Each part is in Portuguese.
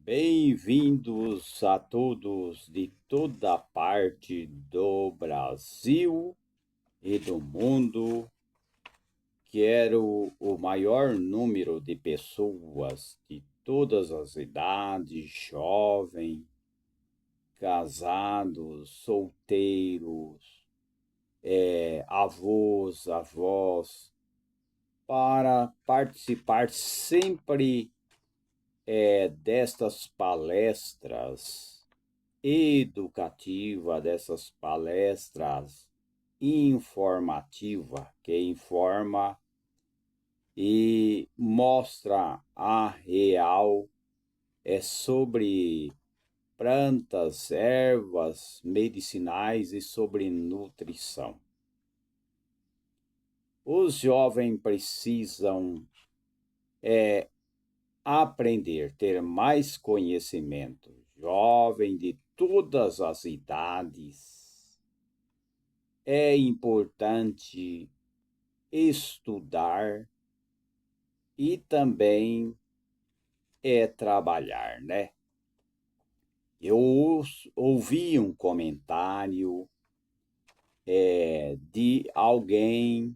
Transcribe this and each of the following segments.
Bem-vindos a todos de toda parte do Brasil e do mundo. Quero o maior número de pessoas de todas as idades, jovens, casados, solteiros, avós, avós, para participar sempre destas palestras educativa, dessas palestras informativa que informa e mostra a real sobre plantas, ervas medicinais e sobre nutrição. Os jovens precisam aprender, ter mais conhecimento. Jovem de todas as idades. É importante estudar e também trabalhar, né? Eu ouvi um comentário de alguém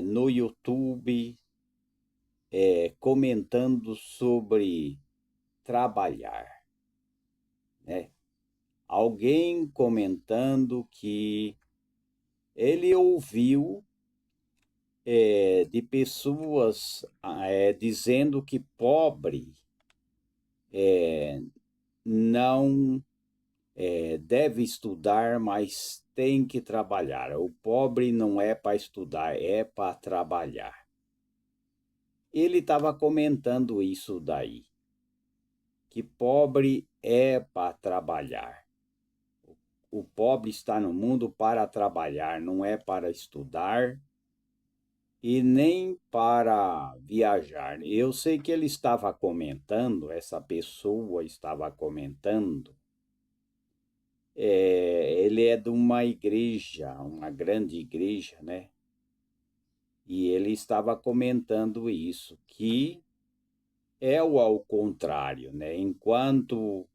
no YouTube comentando sobre trabalhar, né? Alguém comentando que ele ouviu de pessoas dizendo que pobre não deve estudar, mas tem que trabalhar. O pobre não é para estudar, é para trabalhar. Ele estava comentando isso daí, que pobre é para trabalhar. O pobre está no mundo para trabalhar, não é para estudar e nem para viajar. Eu sei que ele estava comentando, essa pessoa estava comentando, ele é de uma igreja, uma grande igreja, né? E ele estava comentando isso, que é o ao contrário, né? Enquanto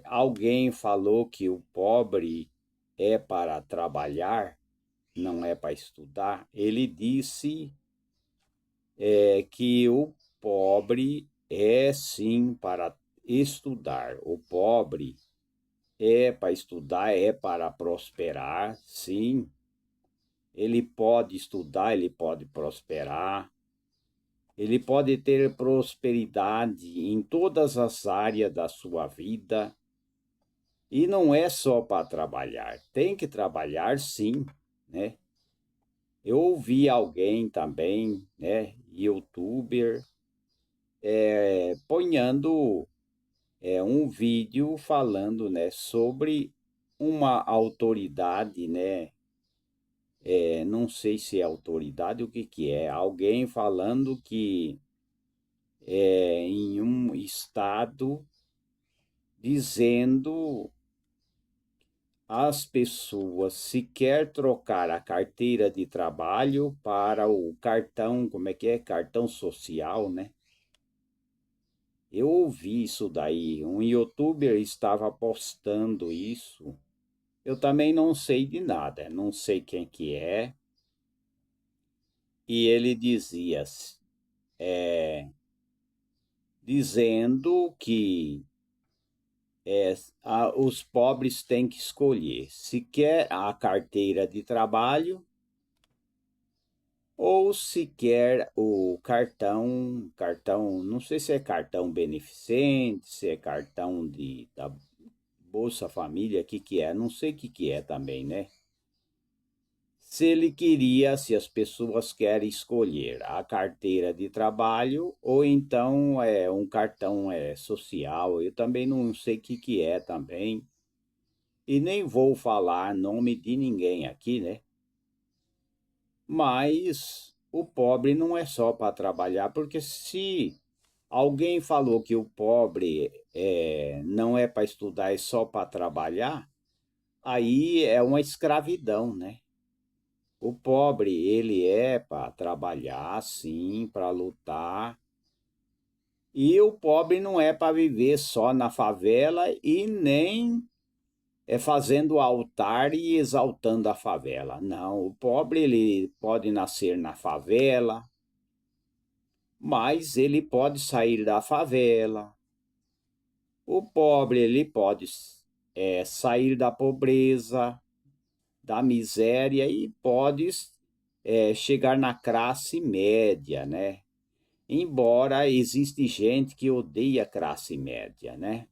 alguém falou que o pobre é para trabalhar, não é para estudar, ele disse que o pobre é sim para estudar. O pobre é para estudar, é para prosperar, sim. Ele pode estudar, ele pode prosperar, ele pode ter prosperidade em todas as áreas da sua vida. E não é só para trabalhar, tem que trabalhar sim, né? Eu ouvi alguém também, né, youtuber, ponhando um vídeo falando, né, sobre uma autoridade, né, não sei se é autoridade, o que que é, alguém falando que em um estado dizendo às pessoas se quer trocar a carteira de trabalho para o cartão, como é que é? Cartão social, né? Eu ouvi isso daí, um youtuber estava postando isso. Eu também não sei de nada, não sei quem que é. E ele dizia, dizendo que os pobres têm que escolher se quer a carteira de trabalho ou se quer o cartão, não sei se é cartão beneficente, se é cartão da Bolsa Família, o que que é, não sei o que que é também, né? Se ele queria, se as pessoas querem escolher a carteira de trabalho ou então um cartão social, eu também não sei o que que é também. E nem vou falar nome de ninguém aqui, né? Mas o pobre não é só para trabalhar, porque se alguém falou que o pobre não é para estudar, é só para trabalhar, aí é uma escravidão, né? O pobre, ele é para trabalhar, sim, para lutar, E o pobre não é para viver só na favela e nem fazendo altar e exaltando a favela. Não, o pobre ele pode nascer na favela, mas ele pode sair da favela. O pobre ele pode sair da pobreza, da miséria e pode chegar na classe média, né? Embora existe gente que odeia a classe média, né?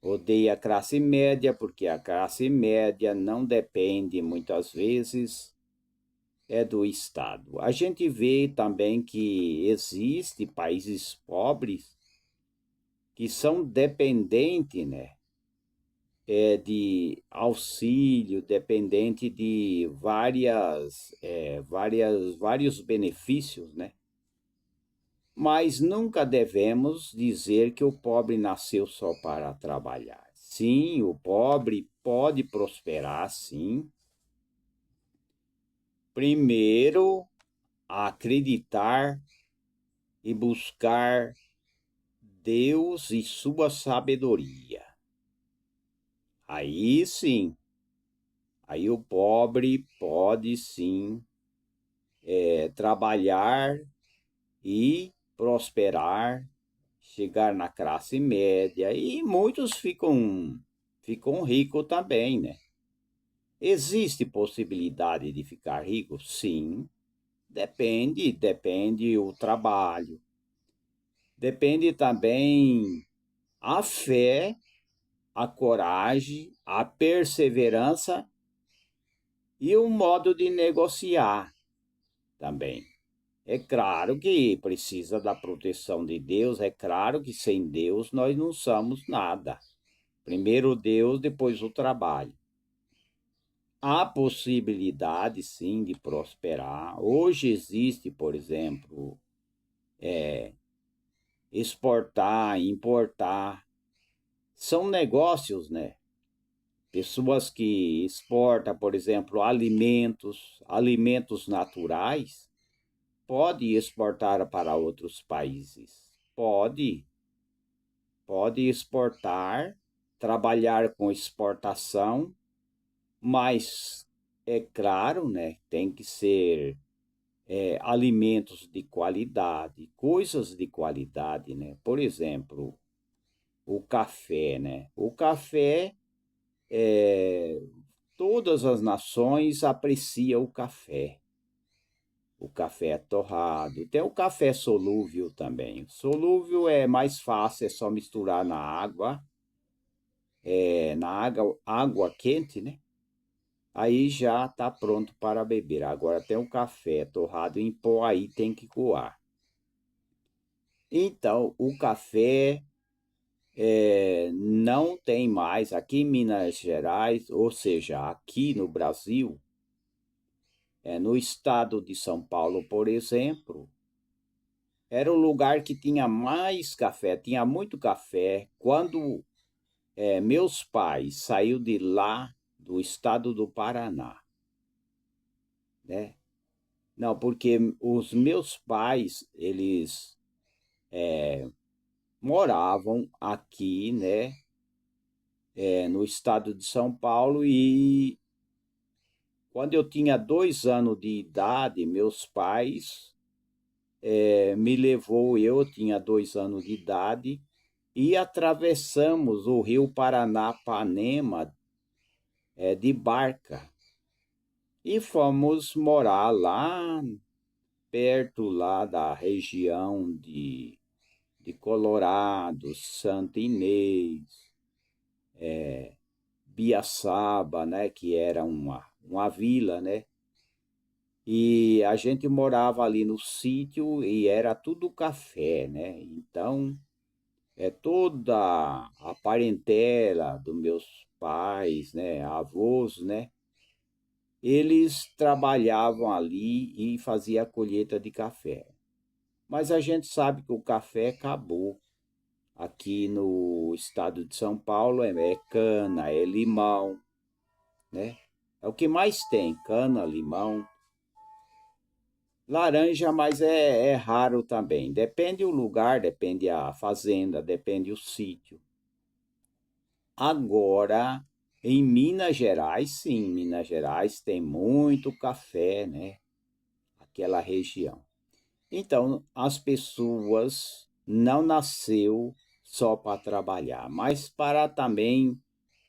Odeia a classe média porque a classe média não depende muitas vezes do Estado. A gente vê também que existe países pobres que são dependentes, né, de auxílio, dependente de vários benefícios, né? Mas nunca devemos dizer que o pobre nasceu só para trabalhar. Sim, o pobre pode prosperar, sim. Primeiro, acreditar e buscar Deus e sua sabedoria. Aí sim, aí o pobre pode sim trabalhar e prosperar, chegar na classe média e muitos ficam ricos também, né? Existe possibilidade de ficar rico? Sim, depende o trabalho, depende também a fé, a coragem, a perseverança e o modo de negociar também. É claro que precisa da proteção de Deus, é claro que sem Deus nós não somos nada. Primeiro Deus, depois o trabalho. Há possibilidade, sim, de prosperar. Hoje existe, por exemplo, exportar, importar. São negócios, né? Pessoas que exportam, por exemplo, alimentos naturais, pode exportar para outros países. Pode exportar, trabalhar com exportação, mas é claro, né? Tem que ser alimentos de qualidade, coisas de qualidade, né? Por exemplo, o café, né? O café, todas as nações apreciam o café torrado. Tem o café solúvel também. Solúvel é mais fácil, é só misturar água quente, né? Aí já está pronto para beber. Agora tem o café torrado em pó, aí tem que coar. Então, o café não tem mais aqui em Minas Gerais, ou seja, aqui no Brasil, no estado de São Paulo, por exemplo, era o lugar que tinha mais café, tinha muito café. Quando meus pais saiu de lá, do estado do Paraná, né? Não, porque os meus pais, eles moravam aqui, né, no estado de São Paulo e quando eu tinha 2 anos de idade, meus pais me levou, eu tinha 2 anos de idade, e atravessamos o rio Paranapanema de barca. E fomos morar lá, perto lá da região de Colorado, Santa Inês, Biaçaba, né, que era uma vila, né? E a gente morava ali no sítio e era tudo café, né? Então, toda a parentela dos meus pais, né, avós, né, eles trabalhavam ali e faziam a colheita de café. Mas a gente sabe que o café acabou. Aqui no estado de São Paulo é cana, é limão, né? É o que mais tem, cana, limão, Laranja, mas é raro também. Depende o lugar, depende a fazenda, depende o sítio. Agora, em Minas Gerais, sim, Minas Gerais tem muito café, né? Aquela região. Então, as pessoas não nasceu só para trabalhar, mas para também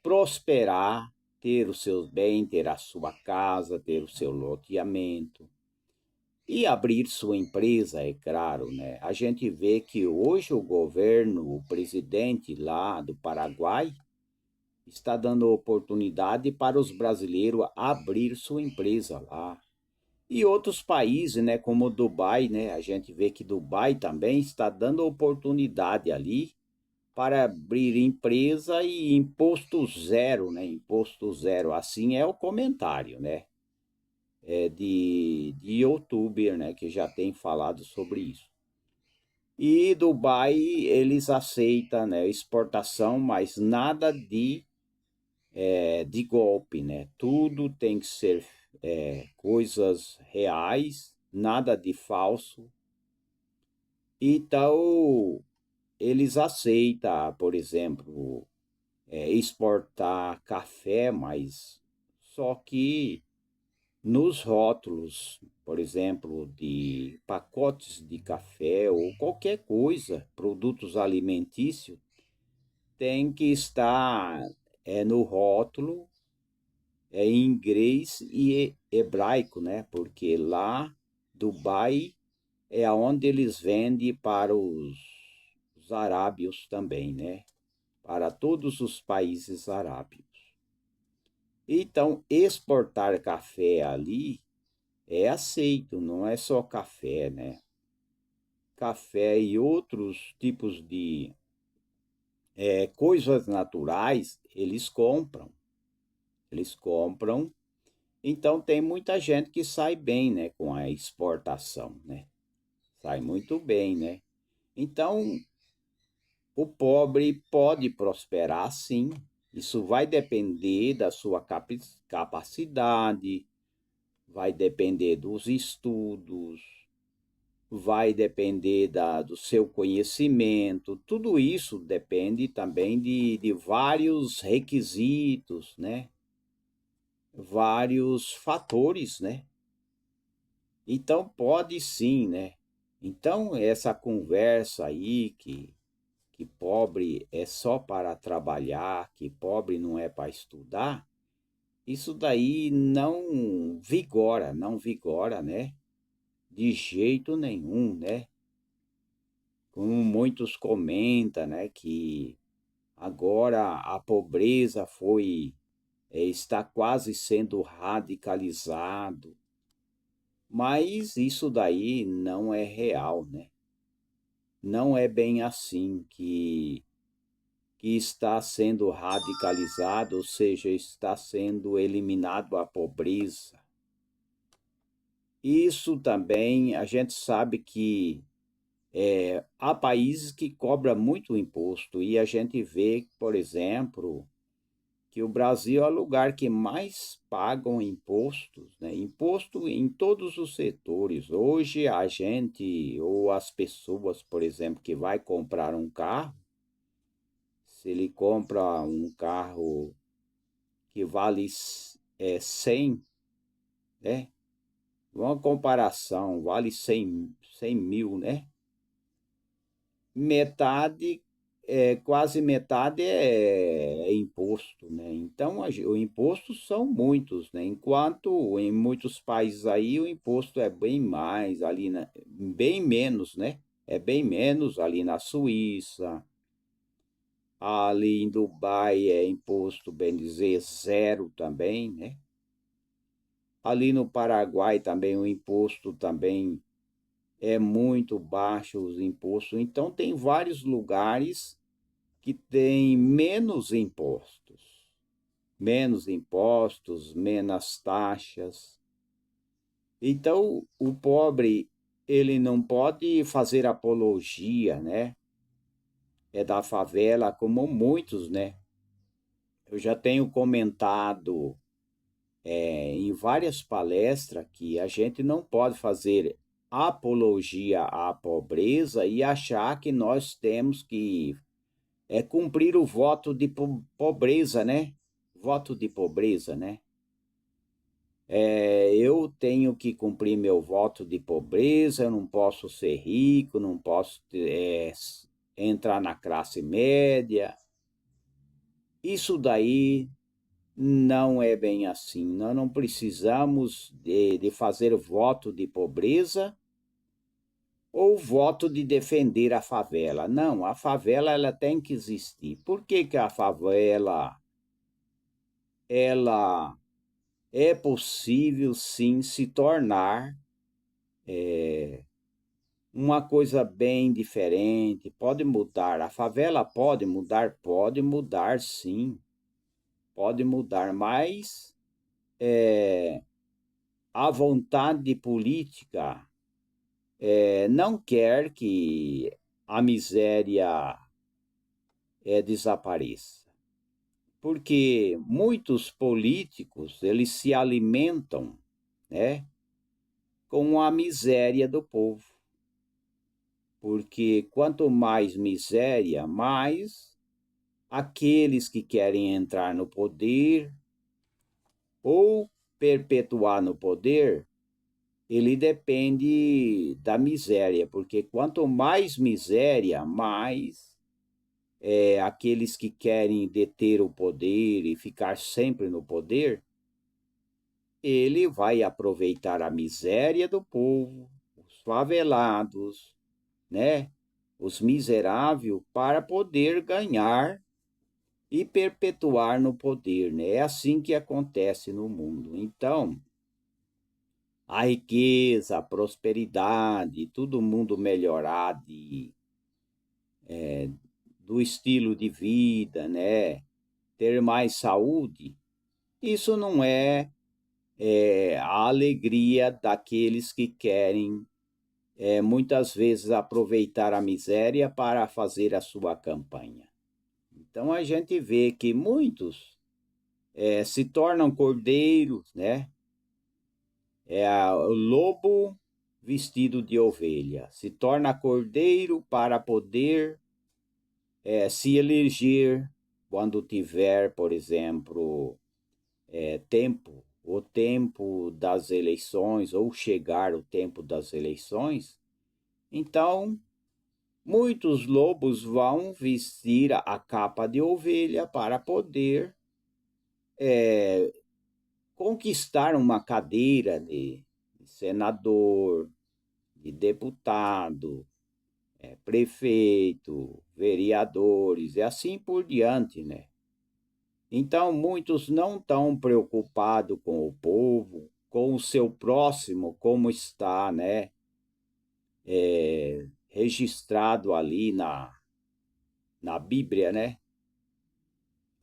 prosperar, ter os seus bens, ter a sua casa, ter o seu loteamento e abrir sua empresa, é claro, né? A gente vê que hoje o governo, o presidente lá do Paraguai, está dando oportunidade para os brasileiros abrir sua empresa lá. E outros países, né, como Dubai, né, a gente vê que Dubai também está dando oportunidade ali para abrir empresa e imposto zero, né, imposto zero. Assim é o comentário, né, de youtuber, né, que já tem falado sobre isso. E Dubai, eles aceitam, né, exportação, mas nada de golpe, né? Tudo tem que ser coisas reais, nada de falso. Então, eles aceitam, por exemplo, exportar café, mas só que nos rótulos, por exemplo, de pacotes de café ou qualquer coisa, produtos alimentícios, tem que estar no rótulo em inglês e hebraico, né? Porque lá, Dubai é onde eles vendem para os arábios também, né? Para todos os países arábios. Então, exportar café ali é aceito, não é só café, né? Café e outros tipos de coisas naturais, eles compram. Eles compram. Então tem muita gente que sai bem, né, com a exportação, né? Sai muito bem, né? Então o pobre pode prosperar sim. Isso vai depender da sua capacidade, vai depender dos estudos, vai depender do seu conhecimento. Tudo isso depende também de vários requisitos, né? Vários fatores, né? Então pode sim, né? Então essa conversa aí que pobre é só para trabalhar, que pobre não é para estudar, isso daí não vigora, né? De jeito nenhum, né? Como muitos comentam, né, que agora a pobreza está quase sendo radicalizado, mas isso daí não é real, né? Não é bem assim que está sendo radicalizado, ou seja, está sendo eliminado a pobreza. Isso também a gente sabe que há países que cobram muito imposto e a gente vê, por exemplo, que o Brasil é o lugar que mais pagam impostos, né? Imposto em todos os setores. Hoje a gente ou as pessoas, por exemplo, que vai comprar um carro, se ele compra um carro que vale 100, né? Uma comparação, vale 100 mil, né? Metade, quase metade é imposto, né? Então, os impostos são muitos, né? Enquanto em muitos países aí o imposto é bem mais, bem menos, né? É bem menos ali na Suíça, ali em Dubai é imposto, bem dizer, zero também, né? Ali no Paraguai também o imposto também é muito baixo os impostos. Então tem vários lugares que tem menos impostos, menos taxas. Então o pobre ele não pode fazer apologia, né? É da favela como muitos, né? Eu já tenho comentado em várias palestras que a gente não pode fazer apologia à pobreza e achar que nós temos que cumprir o voto de pobreza, né? Voto de pobreza, né? Eu tenho que cumprir meu voto de pobreza, eu não posso ser rico, não posso entrar na classe média. Isso daí não é bem assim. Nós não precisamos de fazer voto de pobreza ou voto de defender a favela. Não, a favela ela tem que existir. Por que que a favela ela é possível sim se tornar uma coisa bem diferente, pode mudar. A favela pode mudar sim, pode mudar, mas a vontade política não quer que a miséria desapareça. Porque muitos políticos, eles se alimentam, né, com a miséria do povo. Porque quanto mais miséria, mais aqueles que querem entrar no poder ou perpetuar no poder, ele depende da miséria, porque quanto mais miséria, mais aqueles que querem deter o poder e ficar sempre no poder, ele vai aproveitar a miséria do povo, os favelados, né? Os miseráveis, para poder ganhar e perpetuar no poder, né? É assim que acontece no mundo. Então, a riqueza, a prosperidade, todo mundo melhorar do estilo de vida, né? Ter mais saúde, isso não é a alegria daqueles que querem muitas vezes aproveitar a miséria para fazer a sua campanha. Então a gente vê que muitos se tornam cordeiros, né? O lobo vestido de ovelha, se torna cordeiro para poder se eleger quando tiver, por exemplo, o tempo das eleições, ou chegar o tempo das eleições. Então, muitos lobos vão vestir a capa de ovelha para poder conquistar uma cadeira de senador, de deputado, prefeito, vereadores e assim por diante, né? Então, muitos não estão preocupados com o povo, com o seu próximo, como está, né? Registrado ali na Bíblia, né?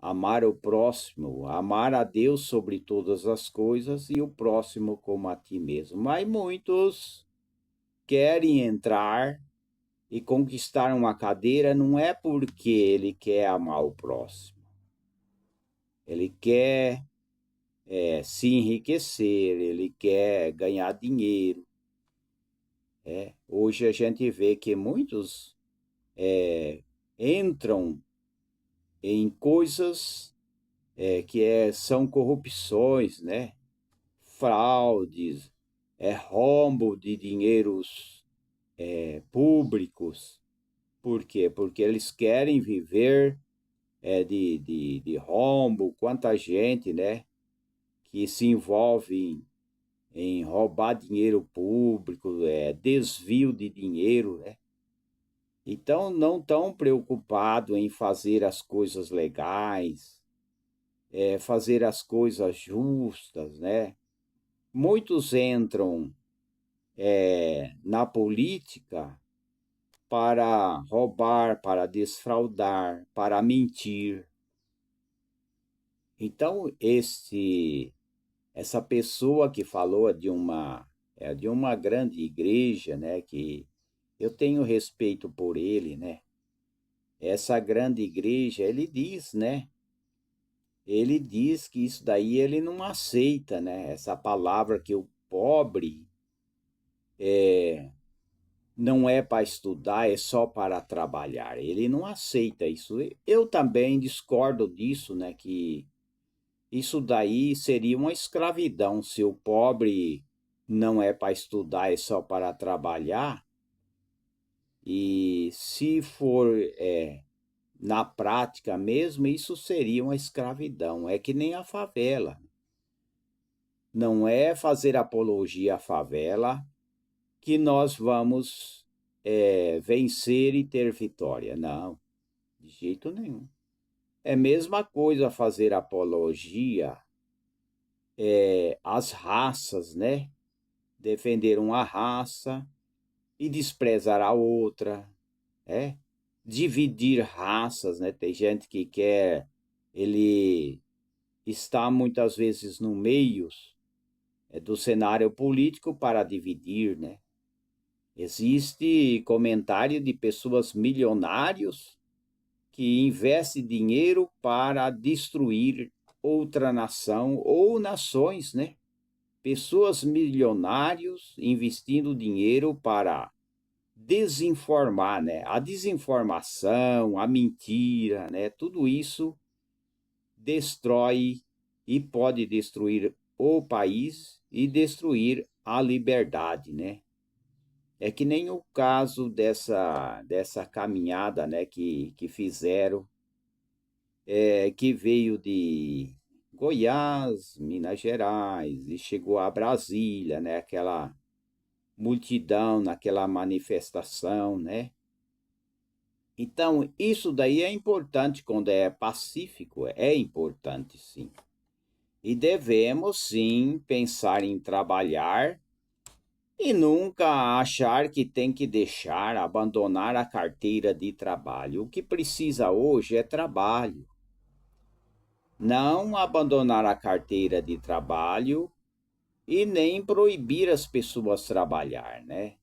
Amar o próximo, amar a Deus sobre todas as coisas e o próximo como a ti mesmo. Mas muitos querem entrar e conquistar uma cadeira não é porque ele quer amar o próximo. Ele quer se enriquecer, ele quer ganhar dinheiro. Hoje a gente vê que muitos entram em coisas que são corrupções, né? Fraudes, rombo de dinheiros públicos. Por quê? Porque eles querem viver de rombo. Quanta gente, né, que se envolve em roubar dinheiro público, desvio de dinheiro, né? Então, não estão preocupados em fazer as coisas legais, fazer as coisas justas, né? Muitos entram na política para roubar, para desfraudar, para mentir. Então, essa pessoa que falou de uma grande igreja, né, que eu tenho respeito por ele, né? Essa grande igreja, ele diz, né? Ele diz que isso daí ele não aceita, né? Essa palavra que o pobre não é para estudar, é só para trabalhar. Ele não aceita isso. Eu também discordo disso, né? Que isso daí seria uma escravidão. Se o pobre não é para estudar, é só para trabalhar. E se for na prática mesmo, isso seria uma escravidão. É que nem a favela. Não é fazer apologia à favela que nós vamos vencer e ter vitória. Não, de jeito nenhum. É a mesma coisa fazer apologia às raças, né? Defender uma raça e desprezar a outra, é? Dividir raças, né? Tem gente que quer, ele está muitas vezes no meio do cenário político para dividir, né? Existe comentário de pessoas milionários que investem dinheiro para destruir outra nação ou nações, né? Pessoas milionários investindo dinheiro para desinformar, né? A desinformação, a mentira, né? Tudo isso destrói e pode destruir o país e destruir a liberdade, né? É que nem o caso dessa caminhada, né, que fizeram, que veio de Goiás, Minas Gerais, e chegou a Brasília, né, aquela multidão naquela manifestação, né? Então, isso daí é importante quando é pacífico, é importante sim. E devemos sim pensar em trabalhar e nunca achar que tem que deixar, abandonar a carteira de trabalho. O que precisa hoje é trabalho. Não abandonar a carteira de trabalho e nem proibir as pessoas trabalhar, né?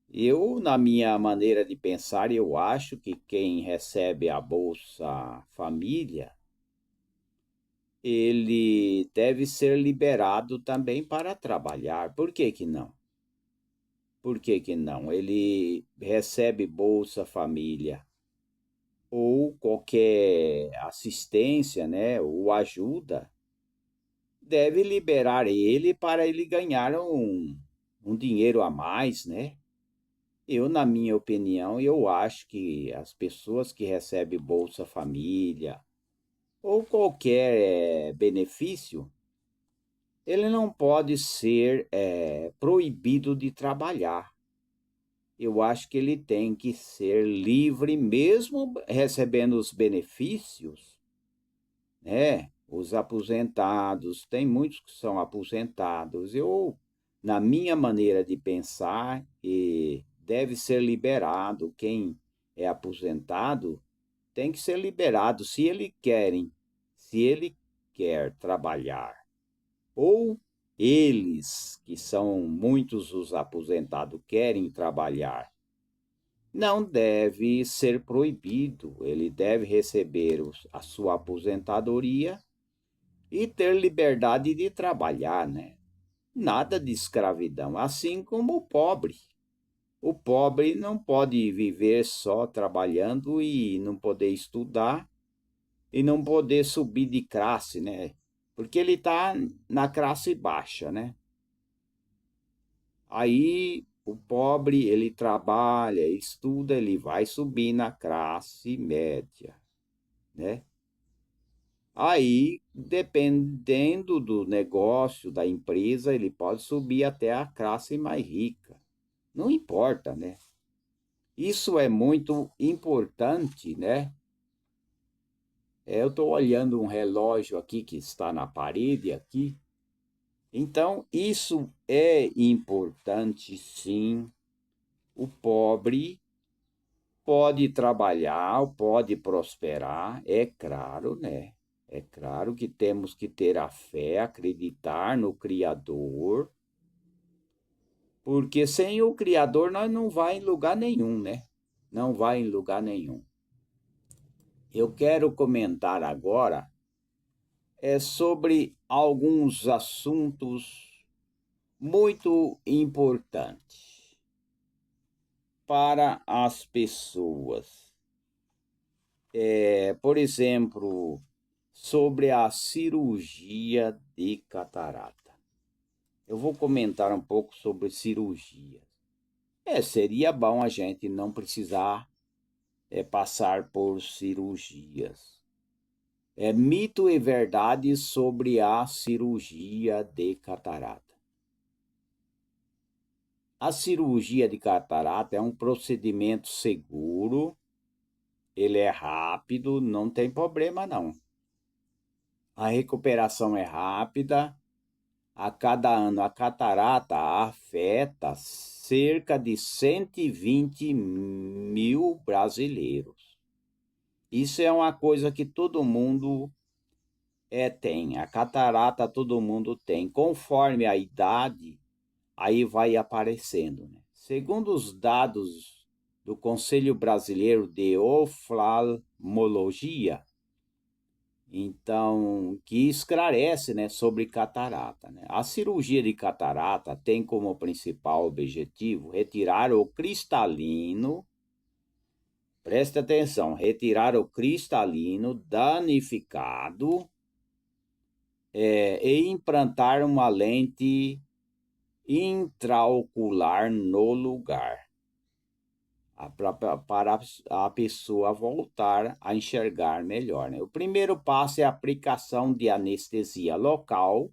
Eu, na minha maneira de pensar, eu acho que quem recebe a Bolsa Família, ele deve ser liberado também para trabalhar. Por que que não? Por que que não? Ele recebe Bolsa Família ou qualquer assistência, né, ou ajuda, deve liberar ele para ele ganhar um dinheiro a mais, né? Eu, na minha opinião, eu acho que as pessoas que recebem Bolsa Família ou qualquer benefício, ele não pode ser proibido de trabalhar. Eu acho que ele tem que ser livre, mesmo recebendo os benefícios, né? Os aposentados, tem muitos que são aposentados. Eu, na minha maneira de pensar, deve ser liberado. Quem é aposentado tem que ser liberado se ele quer trabalhar. Ou eles, que são muitos os aposentados, querem trabalhar, não deve ser proibido. Ele deve receber a sua aposentadoria e ter liberdade de trabalhar, né? Nada de escravidão, assim como o pobre. O pobre não pode viver só trabalhando e não poder estudar e não poder subir de classe, né? Porque ele está na classe baixa, né? Aí o pobre, ele trabalha, estuda, ele vai subir na classe média, né? Aí, dependendo do negócio, da empresa, ele pode subir até a classe mais rica. Não importa, né? Isso é muito importante, né? Eu estou olhando um relógio aqui que está na parede aqui. Então, isso é importante, sim. O pobre pode trabalhar, pode prosperar, é claro, né? É claro que temos que ter a fé, acreditar no Criador, porque sem o Criador nós não vai em lugar nenhum, né? Não vai em lugar nenhum. Eu quero comentar agora sobre alguns assuntos muito importante para as pessoas. Por exemplo, sobre a cirurgia de catarata. Eu vou comentar um pouco sobre cirurgia. Seria bom a gente não precisar passar por cirurgias. Mito e verdade sobre a cirurgia de catarata. A cirurgia de catarata é um procedimento seguro, ele é rápido, não tem problema não. A recuperação é rápida. A cada ano, a catarata afeta cerca de 120 mil brasileiros. Isso é uma coisa que todo mundo tem. A catarata todo mundo tem. Conforme a idade, aí vai aparecendo, né? Segundo os dados do Conselho Brasileiro de Oftalmologia, então, que esclarece, né, sobre catarata, né? A cirurgia de catarata tem como principal objetivo retirar o cristalino, preste atenção, retirar o cristalino danificado e implantar uma lente intraocular no lugar, para a pessoa voltar a enxergar melhor, né? O primeiro passo é a aplicação de anestesia local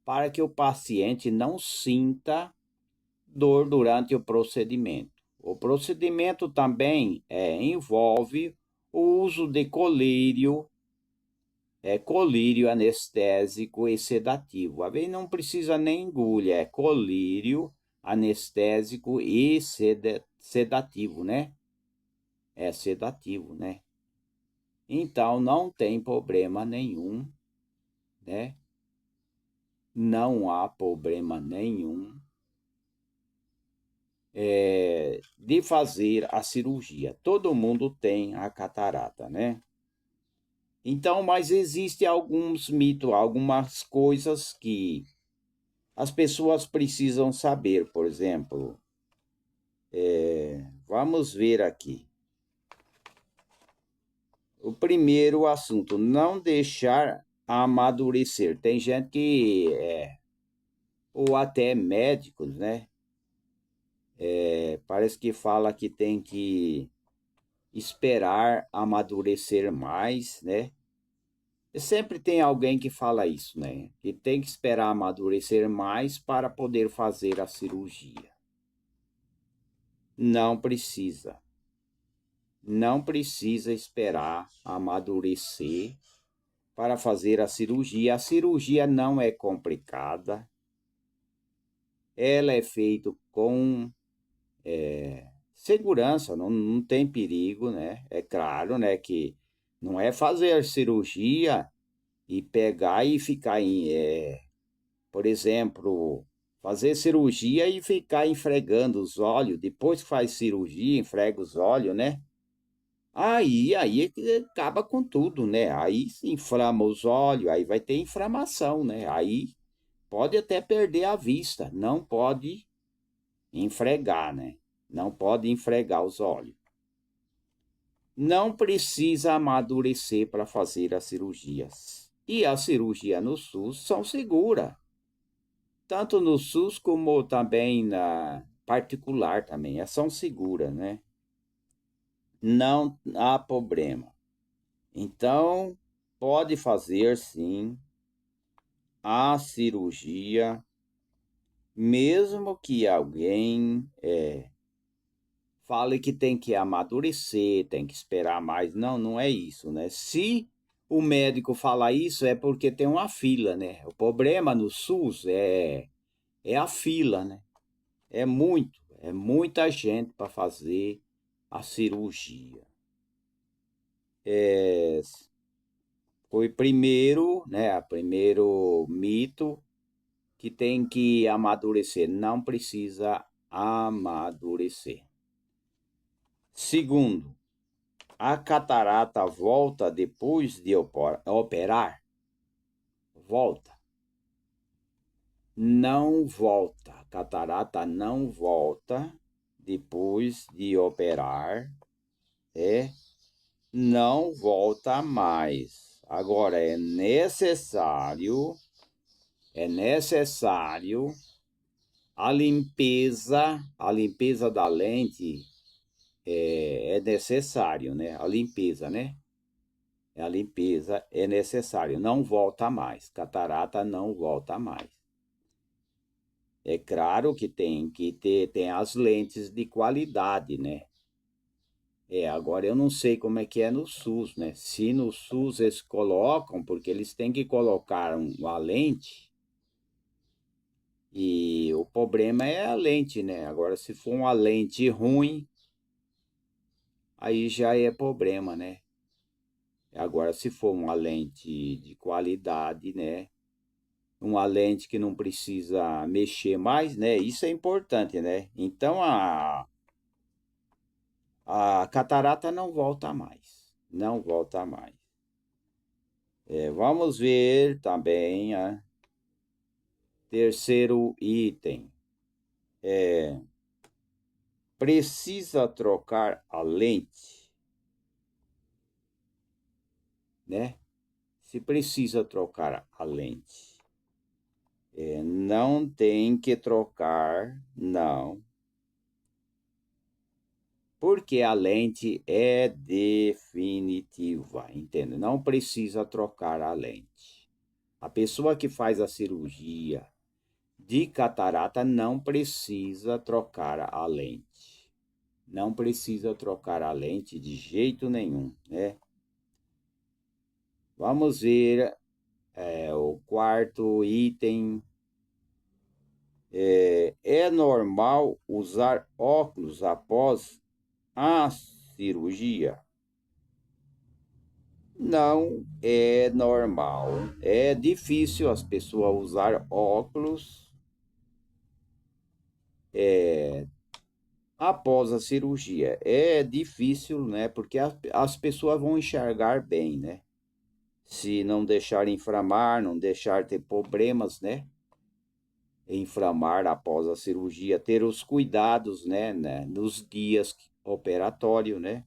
para que o paciente não sinta dor durante o procedimento. O procedimento também envolve o uso de colírio anestésico e sedativo. A vezes não precisa nem agulha, é colírio anestésico e sedativo, né? É sedativo, né? Então não tem problema nenhum, né? Não há problema nenhum de fazer a cirurgia. Todo mundo tem a catarata, né? Então, mas existe alguns mitos, algumas coisas que as pessoas precisam saber. Por exemplo, vamos ver aqui. O primeiro assunto, não deixar amadurecer. Tem gente que, ou até médicos, né? Parece que fala que tem que esperar amadurecer mais, né? Sempre tem alguém que fala isso, né? Que tem que esperar amadurecer mais para poder fazer a cirurgia. Não precisa. Não precisa esperar amadurecer para fazer a cirurgia. A cirurgia não é complicada. Ela é feita com segurança, não tem perigo, né? É claro, né, que não é fazer cirurgia e pegar e ficar por exemplo, fazer cirurgia e ficar esfregando os olhos, depois que faz cirurgia, esfrega os olhos, né? Aí é que acaba com tudo, né? Aí se inflama os olhos, aí vai ter inflamação, né? Aí pode até perder a vista, não pode esfregar, né? Não pode esfregar os olhos. Não precisa amadurecer para fazer as cirurgias. E as cirurgias no SUS são seguras. Tanto no SUS como também na particular também. São seguras, né? Não há problema. Então, pode fazer sim a cirurgia, mesmo que alguém fale que tem que amadurecer, tem que esperar mais. Não, não é isso, né? Se o médico falar isso, é porque tem uma fila, né? O problema no SUS é a fila, né? É muita gente para fazer a cirurgia. Foi primeiro, né? Primeiro mito que tem que amadurecer. Não precisa amadurecer. Segundo, a catarata volta depois de operar? Volta. não volta. A catarata não volta depois de operar, não volta mais. Agora é necessário a limpeza da lente é necessário, né? A limpeza, né? A limpeza é necessário, não volta mais. Catarata não volta mais. É claro que tem as lentes de qualidade, né? Agora eu não sei como é que é no SUS, né? Se no SUS eles colocam, porque eles têm que colocar uma lente, e o problema é a lente, né? Agora, se for uma lente ruim, aí já é problema, né? Agora, se for uma lente de qualidade, né? Uma lente que não precisa mexer mais, né? Isso é importante, né? Então, a catarata não volta mais. Não volta mais. Vamos ver também terceiro item. Precisa trocar a lente, né? Se precisa trocar a lente, não tem que trocar, não, porque a lente é definitiva, entende? Não precisa trocar a lente. A pessoa que faz a cirurgia de catarata não precisa trocar a lente. Não precisa trocar a lente de jeito nenhum, né? Vamos ver o quarto item. É normal usar óculos após a cirurgia? Não é normal. É difícil as pessoas usar óculos após a cirurgia. É difícil, né? Porque as pessoas vão enxergar bem, né? Se não deixar inflamar, não deixar ter problemas, né? Inflamar após a cirurgia, ter os cuidados, né? Nos dias operatórios, né?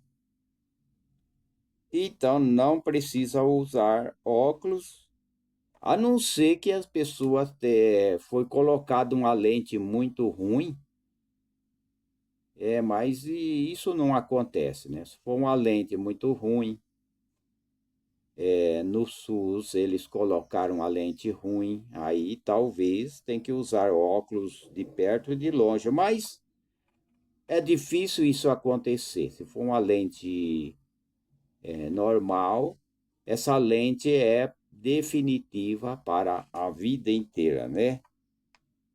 Então, não precisa usar óculos, a não ser que as pessoas foi colocado uma lente muito ruim, mas isso não acontece, né? Se for uma lente muito ruim, no SUS eles colocaram a lente ruim, aí talvez tem que usar óculos de perto e de longe, mas é difícil isso acontecer. Se for uma lente normal, essa lente é definitiva para a vida inteira, né?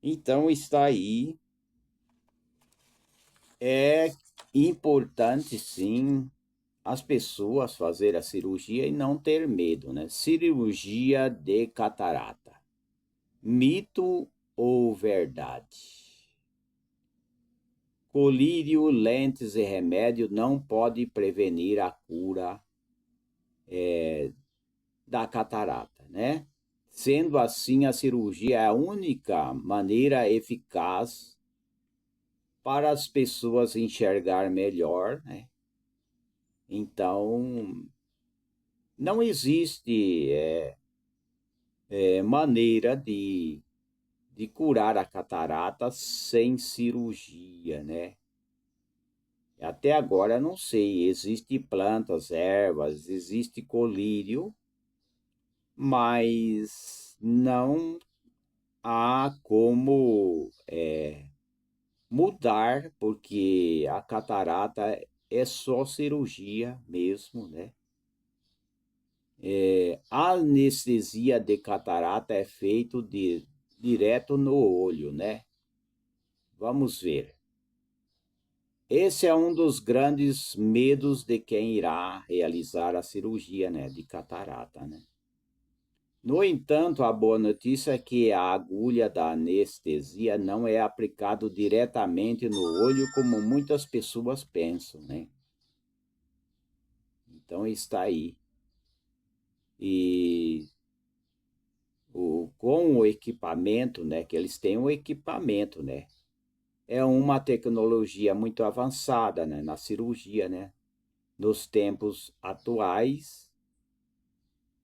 Então está aí. É importante, sim, as pessoas fazer a cirurgia e não ter medo, né? Cirurgia de catarata. Mito ou verdade? Colírio, lentes e remédio não pode prevenir a cura da catarata, né? Sendo assim, a cirurgia é a única maneira eficaz para as pessoas enxergar melhor, né? Então, não existe maneira de curar a catarata sem cirurgia, né? Até agora não sei, existe plantas, ervas, existe colírio, mas não há como mudar, porque a catarata é só cirurgia mesmo, né? A anestesia de catarata é feito direto no olho, né? Vamos ver. Esse é um dos grandes medos de quem irá realizar a cirurgia, né, de catarata, né? No entanto, a boa notícia é que a agulha da anestesia não é aplicada diretamente no olho como muitas pessoas pensam, né? Então está aí. E com o equipamento, né, que eles têm um equipamento, né, é uma tecnologia muito avançada, né, na cirurgia, né, nos tempos atuais,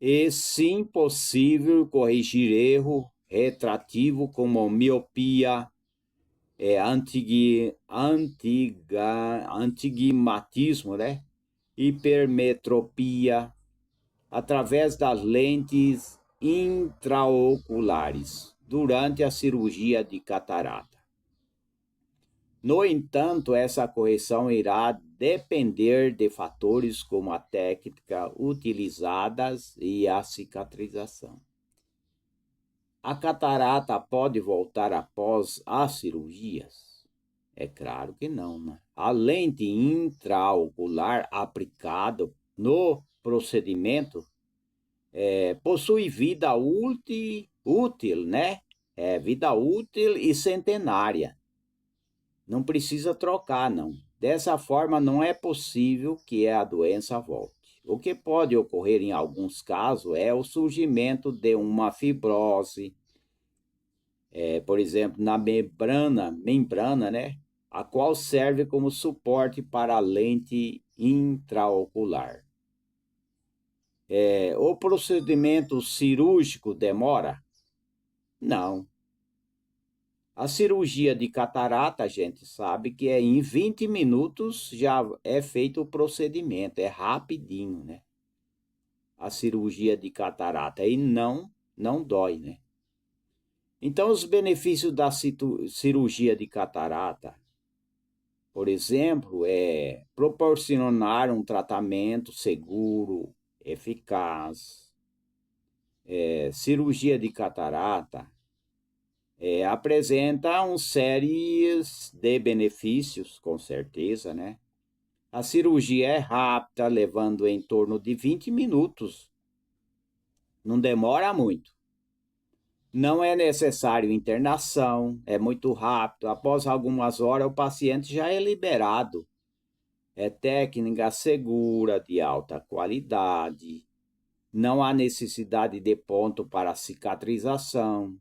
e sim possível corrigir erro retrativo como miopia, antigmatismo, né, hipermetropia, através das lentes intraoculares durante a cirurgia de catarata. No entanto, essa correção irá depender de fatores como a técnica utilizada e a cicatrização. A catarata pode voltar após as cirurgias? É claro que não, né? A lente intraocular aplicada no procedimento possui vida útil, né? Vida útil e centenária. Não precisa trocar, não. Dessa forma, não é possível que a doença volte. O que pode ocorrer em alguns casos é o surgimento de uma fibrose, por exemplo, na membrana, né? A qual serve como suporte para a lente intraocular. O procedimento cirúrgico demora? Não. A cirurgia de catarata, a gente sabe que em 20 minutos já é feito o procedimento, é rapidinho, né? A cirurgia de catarata e não dói, né? Então, os benefícios da cirurgia de catarata, por exemplo, é proporcionar um tratamento seguro, eficaz. Cirurgia de catarata apresenta uma série de benefícios, com certeza, né? A cirurgia é rápida, levando em torno de 20 minutos. Não demora muito. Não é necessário internação, é muito rápido. Após algumas horas, o paciente já é liberado. É técnica segura, de alta qualidade. Não há necessidade de ponto para cicatrização.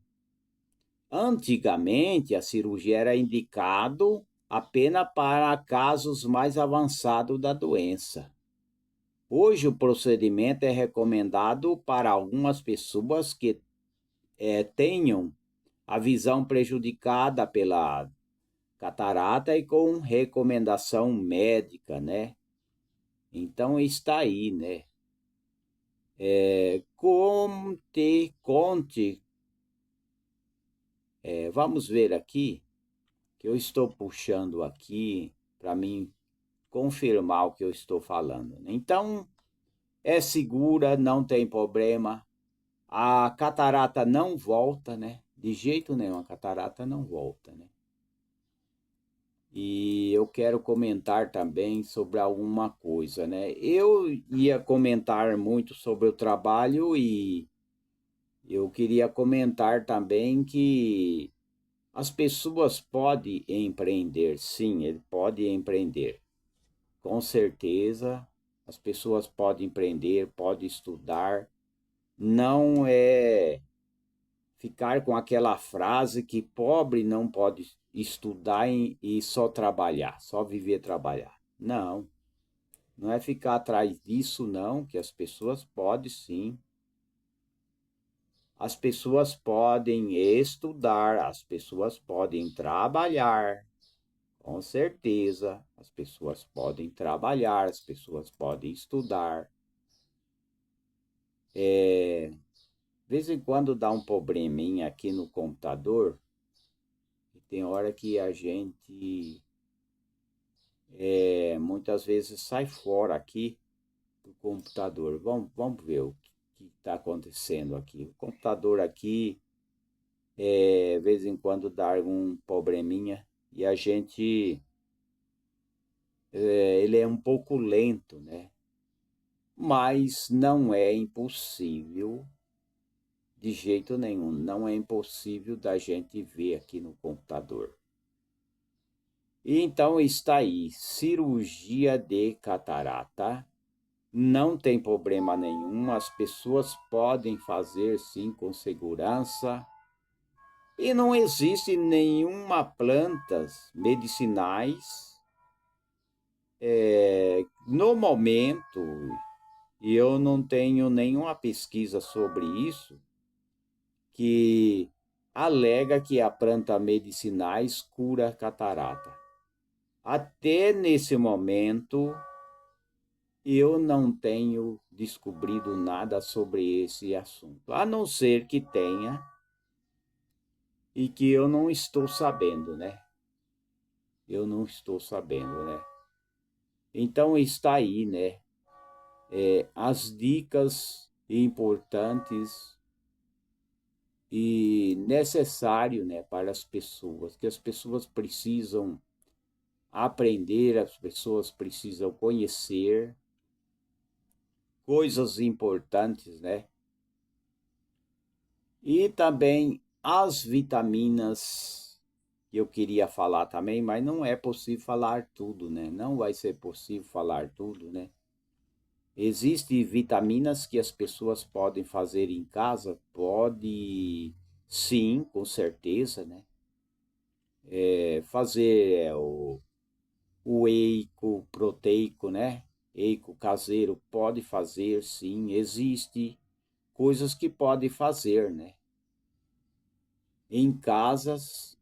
Antigamente, a cirurgia era indicado apenas para casos mais avançados da doença. Hoje, o procedimento é recomendado para algumas pessoas que tenham a visão prejudicada pela catarata e com recomendação médica, né? Então, está aí, né? Conte. Vamos ver aqui, que eu estou puxando aqui para mim confirmar o que eu estou falando. Então, é segura, não tem problema. A catarata não volta, né? De jeito nenhum, a catarata não volta, né? E eu quero comentar também sobre alguma coisa, né? Eu ia comentar muito sobre o trabalho e eu queria comentar também que as pessoas podem empreender, sim, ele pode empreender. Com certeza, as pessoas podem empreender, podem estudar. Não é ficar com aquela frase que pobre não pode estudar e só trabalhar, só viver e trabalhar. Não, não é ficar atrás disso, não, que as pessoas podem sim. As pessoas podem estudar, as pessoas podem trabalhar, com certeza. As pessoas podem trabalhar, as pessoas podem estudar. De vez em quando dá um probleminha aqui no computador, e tem hora que a gente muitas vezes sai fora aqui do computador. Vamos ver o que está acontecendo aqui. O computador aqui, de vez em quando dá algum probleminha e a gente, ele é um pouco lento, né? Mas não é impossível, de jeito nenhum, não é impossível da gente ver aqui no computador. E então está aí, cirurgia de catarata não tem problema nenhum, as pessoas podem fazer sim com segurança. E não existe nenhuma plantas medicinais no momento, e eu não tenho nenhuma pesquisa sobre isso, que alega que a planta medicinais cura catarata. Até nesse momento, eu não tenho descobrido nada sobre esse assunto, a não ser que tenha e que eu não estou sabendo, né? Eu não estou sabendo, né? Então está aí, né? As dicas importantes e necessário, né, para as pessoas, que as pessoas precisam aprender, as pessoas precisam conhecer coisas importantes, né? E também as vitaminas que eu queria falar também, mas não é possível falar tudo, né? Não vai ser possível falar tudo, né? Existem vitaminas que as pessoas podem fazer em casa? Pode, sim, com certeza, né? Fazer o eico proteico, né? Eico caseiro pode fazer, sim. Existe coisas que pode fazer, né? Em casas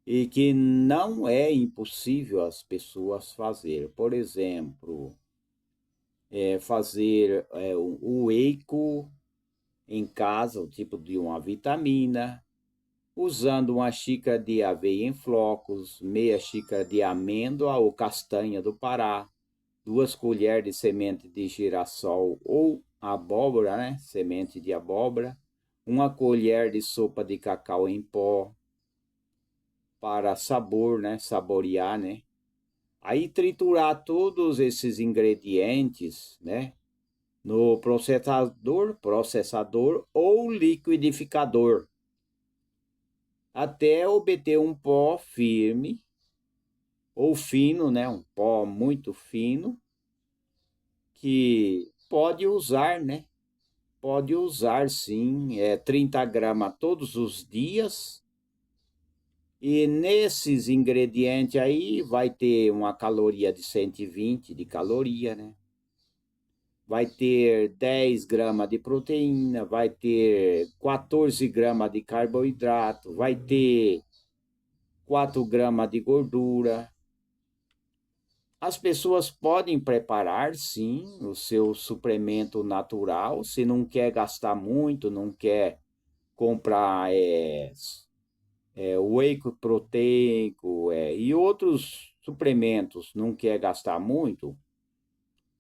e que não é impossível as pessoas fazer. Por exemplo, fazer o eico em casa, o tipo de uma vitamina, usando uma xícara de aveia em flocos, meia xícara de amêndoa ou castanha do Pará, 2 colheres de semente de girassol ou abóbora, né? Semente de abóbora, 1 colher de sopa de cacau em pó para sabor, né? Saborear, né? Aí triturar todos esses ingredientes, né? No processador ou liquidificador, até obter um pó firme ou fino, né? Um pó muito fino que pode usar, né? Pode usar sim, 30 gramas todos os dias. E nesses ingredientes aí vai ter uma caloria de 120 de caloria, né? Vai ter 10 gramas de proteína, vai ter 14 gramas de carboidrato, vai ter 4 gramas de gordura. As pessoas podem preparar, sim, o seu suplemento natural, se não quer gastar muito, não quer comprar whey proteico e outros suplementos, não quer gastar muito,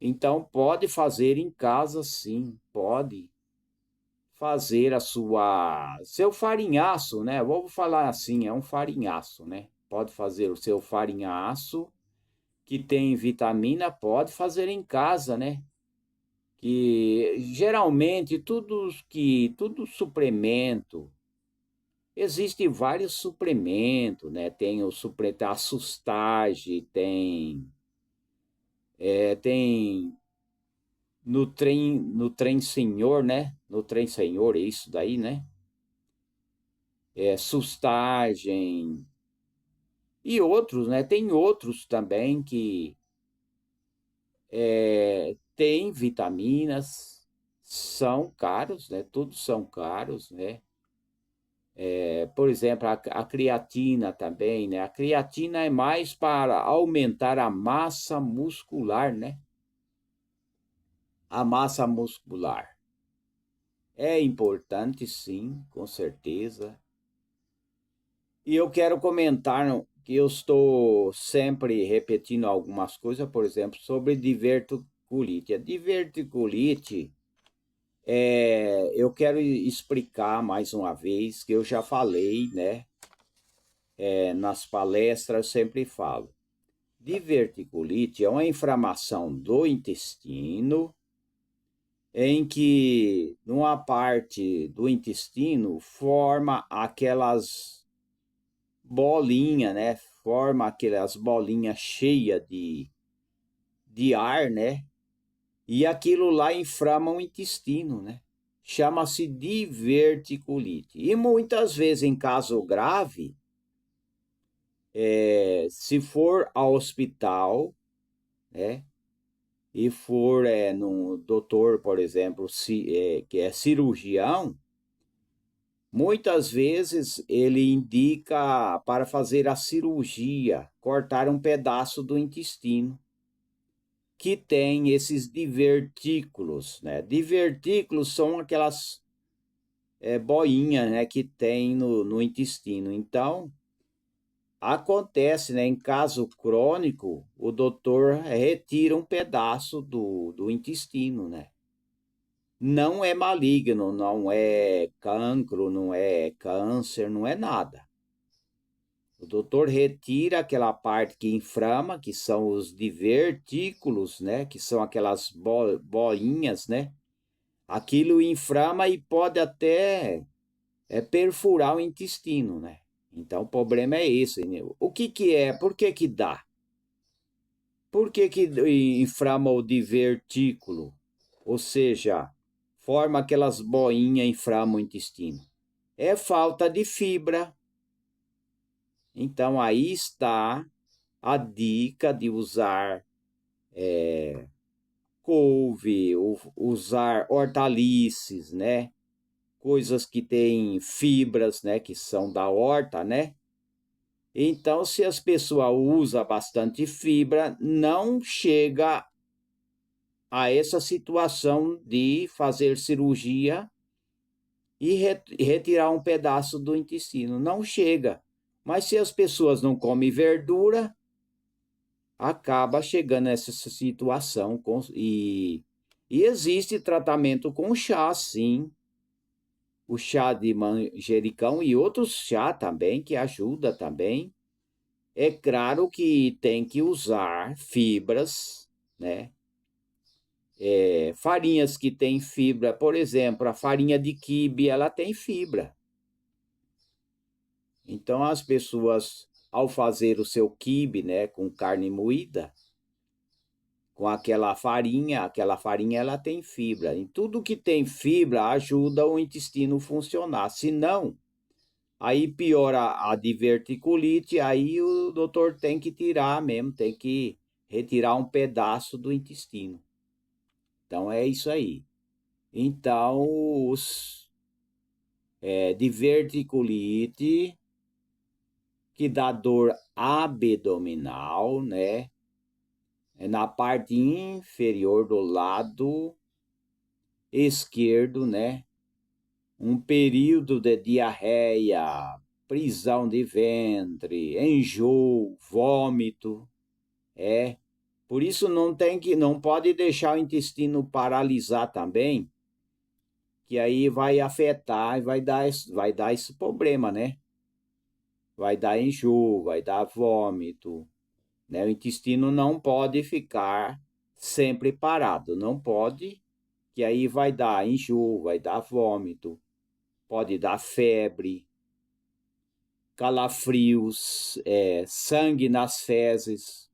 então pode fazer em casa, sim, pode fazer seu farinhaço, né? Vamos falar assim, é um farinhaço, né? Pode fazer o seu farinhaço que tem vitamina, pode fazer em casa, né? Que geralmente tudo suplemento, existe vários suplementos, né? Tem o suplemento, a sustagem, tem no trem senhor, né? No trem senhor, é isso daí, né? Sustagem e outros, né? Tem outros também que tem vitaminas, são caros, né? Todos são caros, né? Por exemplo, a creatina também, né? A creatina é mais para aumentar a massa muscular, né? A massa muscular. É importante, sim, com certeza. E eu quero comentar que eu estou sempre repetindo algumas coisas, por exemplo, sobre diverticulite. A diverticulite, eu quero explicar mais uma vez, que eu já falei, né? Nas palestras eu sempre falo. Diverticulite é uma inflamação do intestino, em que numa parte do intestino forma aquelas bolinhas, né? Forma aquelas bolinhas cheias de ar, né? E aquilo lá inflama o intestino, né? Chama-se diverticulite. E muitas vezes, em caso grave, se for ao hospital, né? E for no doutor, por exemplo, que é cirurgião, muitas vezes ele indica para fazer a cirurgia, cortar um pedaço do intestino, que tem esses divertículos, né? Divertículos são aquelas boinhas, né, que tem no intestino. Então, acontece, né, em caso crônico, o doutor retira um pedaço do intestino, né? Não é maligno, não é cancro, não é câncer, não é nada. O doutor retira aquela parte que inflama, que são os divertículos, né? Que são aquelas bolinhas, né? Aquilo inflama e pode até perfurar o intestino, né? Então o problema é esse, né? O que que é? Por que que dá? Por que que inflama o divertículo? Ou seja, forma aquelas boinhas e inflama o intestino. É falta de fibra. Então aí está a dica de usar couve, usar hortaliças, né? Coisas que têm fibras, né? Que são da horta, né? Então, se as pessoas usam bastante fibra, não chega a essa situação de fazer cirurgia e retirar um pedaço do intestino. Não chega. Mas se as pessoas não comem verdura, acaba chegando a essa situação. E existe tratamento com chá, sim. O chá de manjericão e outros chá também, que ajuda também. É claro que tem que usar fibras, né? Farinhas que têm fibra, por exemplo, a farinha de quibe, ela tem fibra. Então, as pessoas, ao fazer o seu quibe, né, com carne moída, com aquela farinha ela tem fibra. E tudo que tem fibra ajuda o intestino a funcionar. Se não, aí piora a diverticulite, aí o doutor tem que tirar mesmo, tem que retirar um pedaço do intestino. Então é isso aí. Então, diverticulite, que dá dor abdominal, né? É na parte inferior do lado esquerdo, né? Um período de diarreia, prisão de ventre, enjoo, vômito, Por isso não pode deixar o intestino paralisar também, que aí vai afetar e vai dar esse problema, né? Vai dar enjoo, vai dar vômito, né? O intestino não pode ficar sempre parado, não pode, que aí vai dar enjoo, vai dar vômito, pode dar febre, calafrios, sangue nas fezes,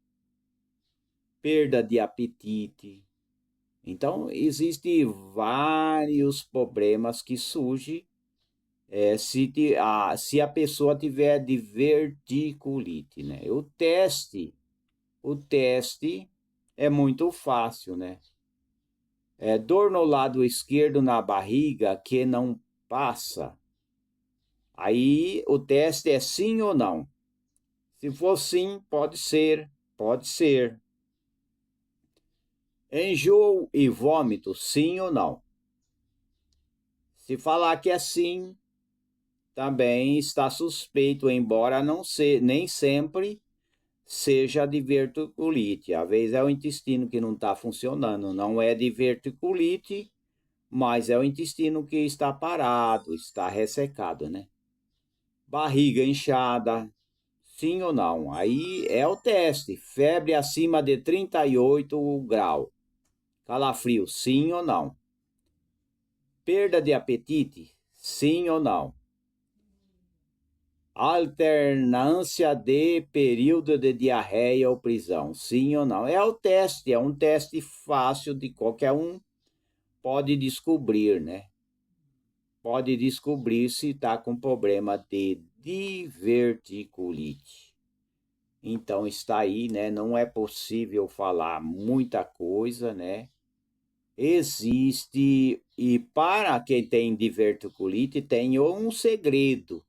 perda de apetite. Então, existem vários problemas que surgem se a pessoa tiver diverticulite, né? O teste é muito fácil, né? Dor no lado esquerdo na barriga que não passa. Aí o teste é sim ou não. Se for sim, pode ser, pode ser. Enjoo e vômito, sim ou não. Se falar que é sim, também está suspeito, embora não nem sempre seja diverticulite. Às vezes é o intestino que não está funcionando. Não é diverticulite, mas é o intestino que está parado, está ressecado, né? Barriga inchada, sim ou não? Aí é o teste. Febre acima de 38 graus. Calafrio, sim ou não? Perda de apetite, sim ou não? Alternância de período de diarreia ou prisão, sim ou não? É o teste, é um teste fácil de qualquer um pode descobrir, né? Pode descobrir se está com problema de diverticulite. Então está aí, né? Não é possível falar muita coisa, né? Existe, e para quem tem diverticulite, tem um segredo.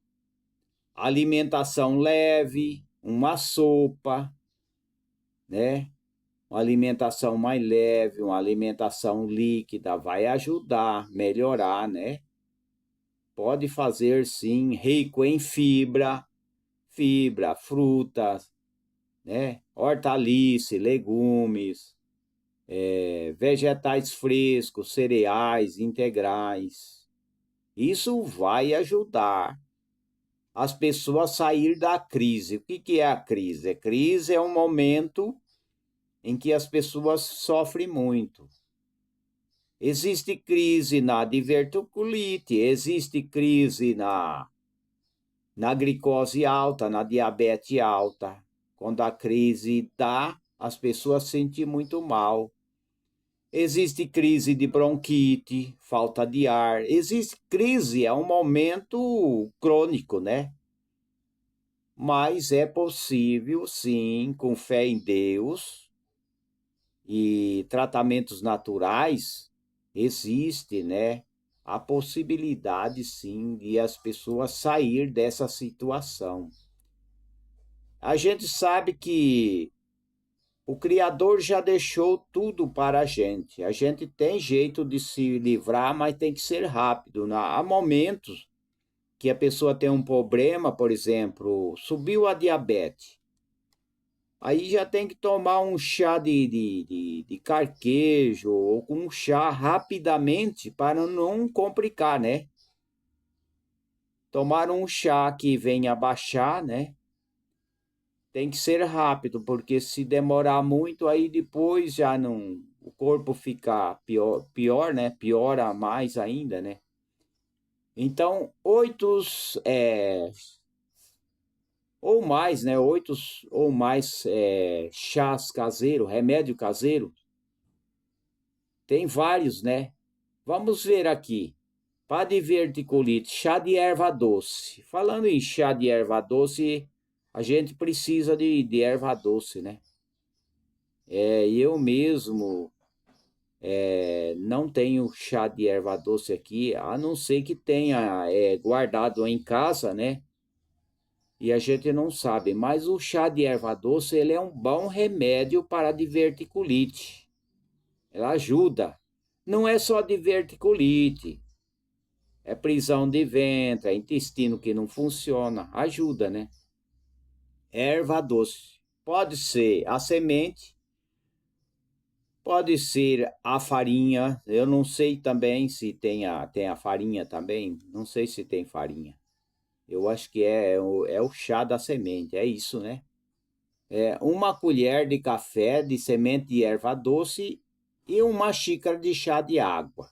Alimentação leve, uma sopa, né? Uma alimentação mais leve, uma alimentação líquida, vai ajudar, melhorar, né? Pode fazer sim, rico em fibra, frutas, né? Hortaliças, legumes, vegetais frescos, cereais integrais. Isso vai ajudar as pessoas a sair da crise. O que é a crise? A crise é um momento em que as pessoas sofrem muito. Existe crise na diverticulite, existe crise na glicose alta, na diabetes alta. Quando a crise dá, as pessoas sentem muito mal. Existe crise de bronquite, falta de ar. Existe crise, é um momento crônico, né? Mas é possível, sim, com fé em Deus e tratamentos naturais, existe, né? A possibilidade, sim, de as pessoas sair dessa situação. A gente sabe que o Criador já deixou tudo para a gente. A gente tem jeito de se livrar, mas tem que ser rápido, né? Há momentos que a pessoa tem um problema, por exemplo, subiu a diabetes. Aí já tem que tomar um chá de carquejo ou com um chá rapidamente para não complicar, né? Tomar um chá que venha baixar, né? Tem que ser rápido, porque se demorar muito, aí depois já não. O corpo fica pior, né? Piora mais ainda, né? Então, ou mais, né? 8 ou mais chás caseiro, remédio caseiro, tem vários, né? Vamos ver aqui. Para diverticulite, chá de erva doce. Falando em chá de erva doce, a gente precisa de erva doce, né? Eu mesmo não tenho chá de erva doce aqui, a não ser que tenha guardado em casa, né? E a gente não sabe. Mas o chá de erva doce, ele é um bom remédio para diverticulite. Ela ajuda. Não é só diverticulite. É prisão de ventre, é intestino que não funciona. Ajuda, né? Erva doce. Pode ser a semente, pode ser a farinha. Eu não sei também se tem a farinha também. Não sei se tem farinha. Eu acho que é o chá da semente. É isso, né? Uma colher de café de semente de erva doce e uma xícara de chá de água.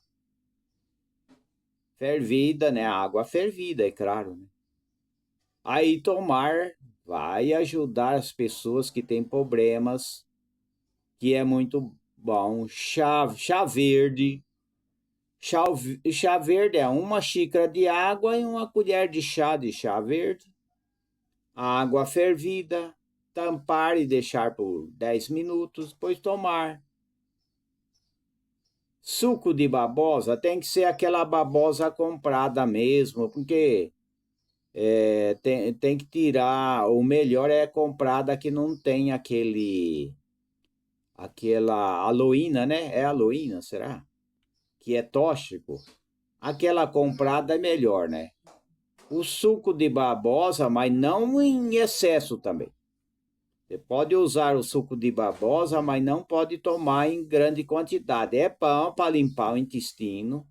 Fervida, né? Água fervida, é claro, né? Aí tomar vai ajudar as pessoas que têm problemas, que é muito bom. Chá verde. Chá verde é uma xícara de água e uma colher de chá verde. Água fervida, tampar e deixar por 10 minutos, depois tomar. Suco de babosa tem que ser aquela babosa comprada mesmo, porque tem que tirar. O melhor é comprada que não tem aquela aloína, né? É aloína, será? Que é tóxico. Aquela comprada é melhor, né? O suco de babosa, mas não em excesso também. Você pode usar o suco de babosa, mas não pode tomar em grande quantidade. É bom para limpar o intestino.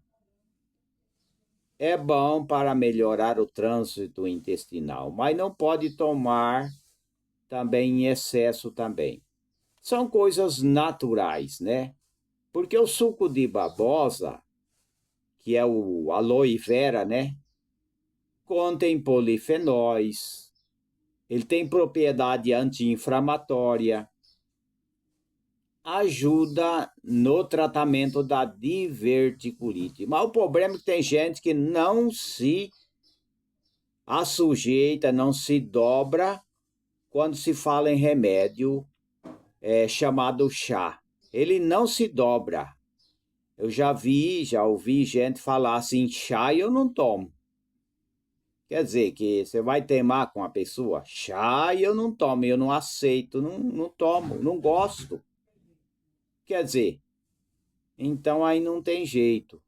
É bom para melhorar o trânsito intestinal, mas não pode tomar também em excesso também. São coisas naturais, né? Porque o suco de babosa, que é o aloe vera, né? contém polifenóis, ele tem propriedade anti-inflamatória, ajuda no tratamento da diverticulite. Mas o problema é que tem gente que não se assujeita, não se dobra quando se fala em remédio chamado chá. Ele não se dobra. Eu já ouvi gente falar assim, chá e eu não tomo. Quer dizer, que você vai teimar com a pessoa? Chá e eu não tomo, eu não aceito, não tomo, não gosto. Quer dizer, então aí não tem jeito.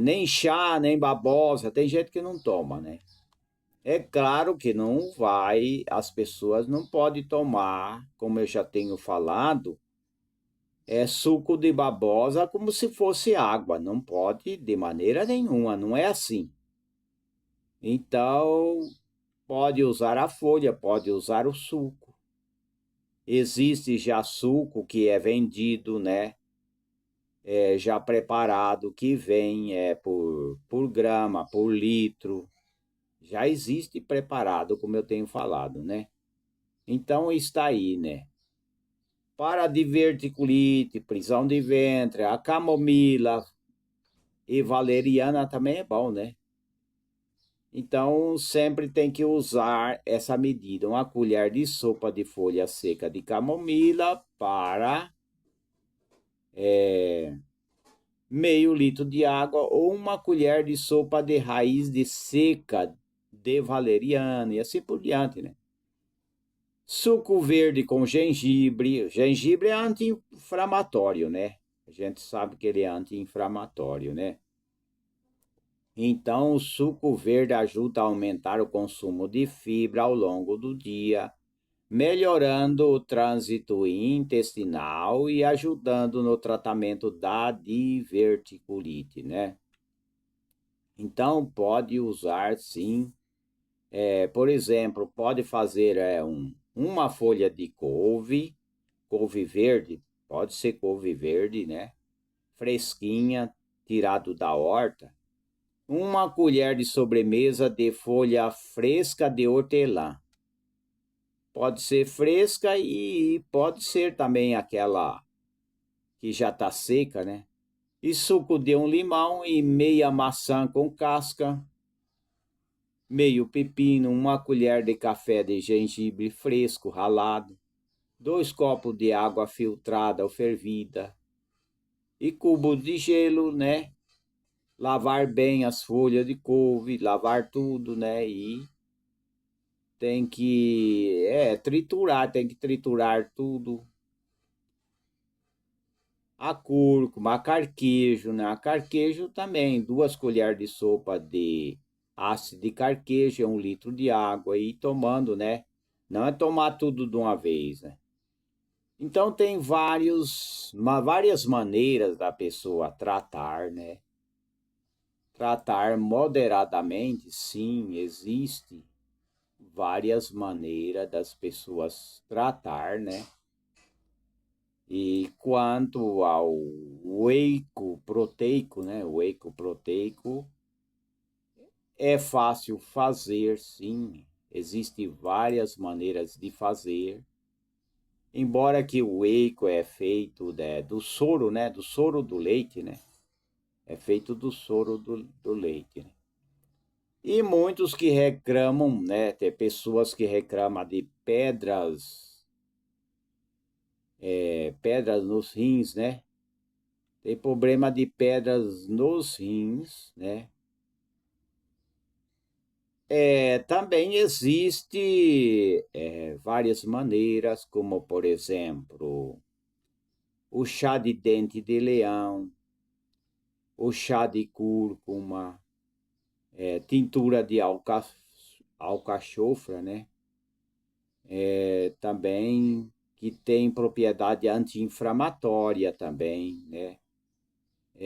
Nem chá, nem babosa, tem gente que não toma, né? É claro que não vai, as pessoas não podem tomar, como eu já tenho falado, suco de babosa como se fosse água. Não pode de maneira nenhuma, não é assim. Então, pode usar a folha, pode usar o suco. Existe já suco que é vendido, né? Já preparado, que vem por grama, por litro. Já existe preparado, como eu tenho falado, né? Então, está aí, né? Para diverticulite, prisão de ventre, a camomila e valeriana também é bom, né? Então, sempre tem que usar essa medida, uma colher de sopa de folha seca de camomila para meio litro de água ou uma colher de sopa de raiz de seca de valeriana e assim por diante, né? Suco verde com gengibre. Gengibre é anti-inflamatório, né? A gente sabe que ele é anti-inflamatório, né? Então, o suco verde ajuda a aumentar o consumo de fibra ao longo do dia, melhorando o trânsito intestinal e ajudando no tratamento da diverticulite, né? Então, pode usar, sim. Por exemplo, pode fazer uma folha de couve verde, pode ser couve verde, né? Fresquinha, tirado da horta. Uma colher de sobremesa de folha fresca de hortelã. Pode ser fresca e pode ser também aquela que já está seca, né? E suco de um limão e meia maçã com casca, meio pepino, uma colher de café de gengibre fresco ralado, 2 copos de água filtrada ou fervida e cubos de gelo, né? Lavar bem as folhas de couve, lavar tudo, né? E tem que triturar, tem que triturar tudo. A cúrcuma, a carquejo, né? A carquejo também, 2 colheres de sopa de ácido de carquejo, 1 litro de água e tomando, né? Não é tomar tudo de uma vez, né? Então tem várias maneiras da pessoa tratar, né? Tratar moderadamente, sim, existe várias maneiras das pessoas tratar, né? E quanto ao whey proteico, né? O whey proteico é fácil fazer, sim. Existem várias maneiras de fazer. Embora que o whey é feito do soro, né? Do soro do leite, né? É feito do soro do leite, né? E muitos que reclamam, né? Tem pessoas que reclamam de pedras nos rins, né? Tem problema de pedras nos rins, né? Também existe várias maneiras, como por exemplo, o chá de dente de leão, o chá de cúrcuma, tintura de alcachofra, né? Também que tem propriedade anti-inflamatória também, né?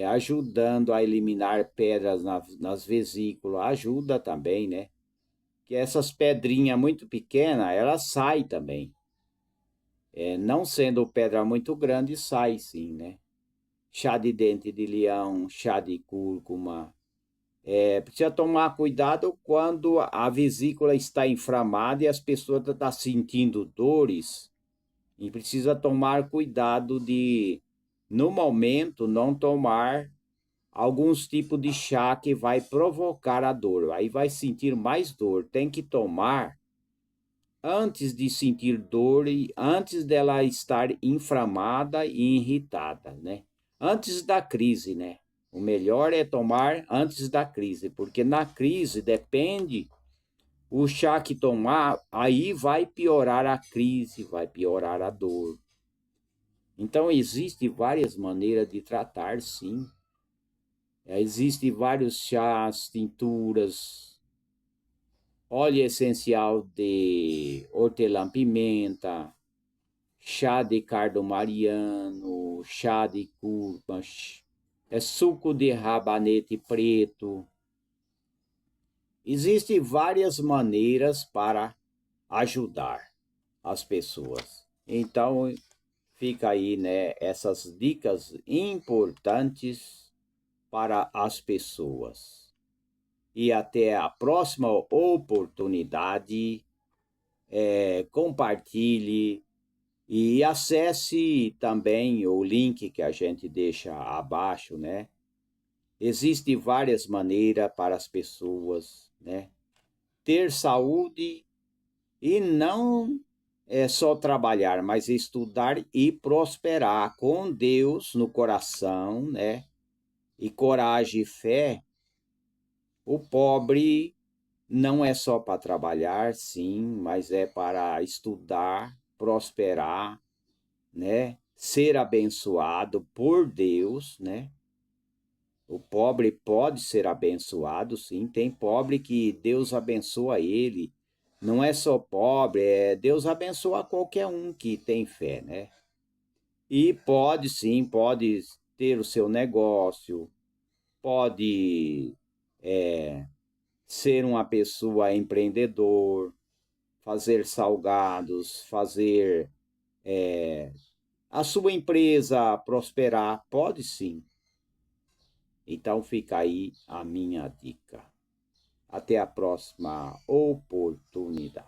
Ajudando a eliminar pedras nas vesículas, ajuda também, né? Que essas pedrinhas muito pequenas, elas saem também. Não sendo pedra muito grande, sai sim, né? Chá de dente de leão, chá de cúrcuma, Precisa tomar cuidado quando a vesícula está inflamada e as pessoas estão sentindo dores. E precisa tomar cuidado de, no momento, não tomar alguns tipos de chá que vai provocar a dor. Aí vai sentir mais dor. Tem que tomar antes de sentir dor e antes dela estar inflamada e irritada, né? Antes da crise, né? O melhor é tomar antes da crise, porque na crise depende o chá que tomar, aí vai piorar a crise, vai piorar a dor. Então existem várias maneiras de tratar, sim. Existem vários chás, tinturas, óleo essencial de hortelã-pimenta, chá de cardo-mariano, chá de cúrcuma, suco de rabanete preto. Existem várias maneiras para ajudar as pessoas. Então, fica aí, né, essas dicas importantes para as pessoas. E até a próxima oportunidade, compartilhe e acesse também o link que a gente deixa abaixo, né? Existem várias maneiras para as pessoas, né, ter saúde e não é só trabalhar, mas estudar e prosperar com Deus no coração, né? E coragem e fé. O pobre não é só para trabalhar, sim, mas é para estudar, prosperar, né? Ser abençoado por Deus, né? O pobre pode ser abençoado, sim. Tem pobre que Deus abençoa ele. Não é só pobre, Deus abençoa qualquer um que tem fé, né? E pode, sim, pode ter o seu negócio, pode ser uma pessoa empreendedor, fazer salgados, fazer a sua empresa prosperar, pode sim. Então fica aí a minha dica. Até a próxima oportunidade.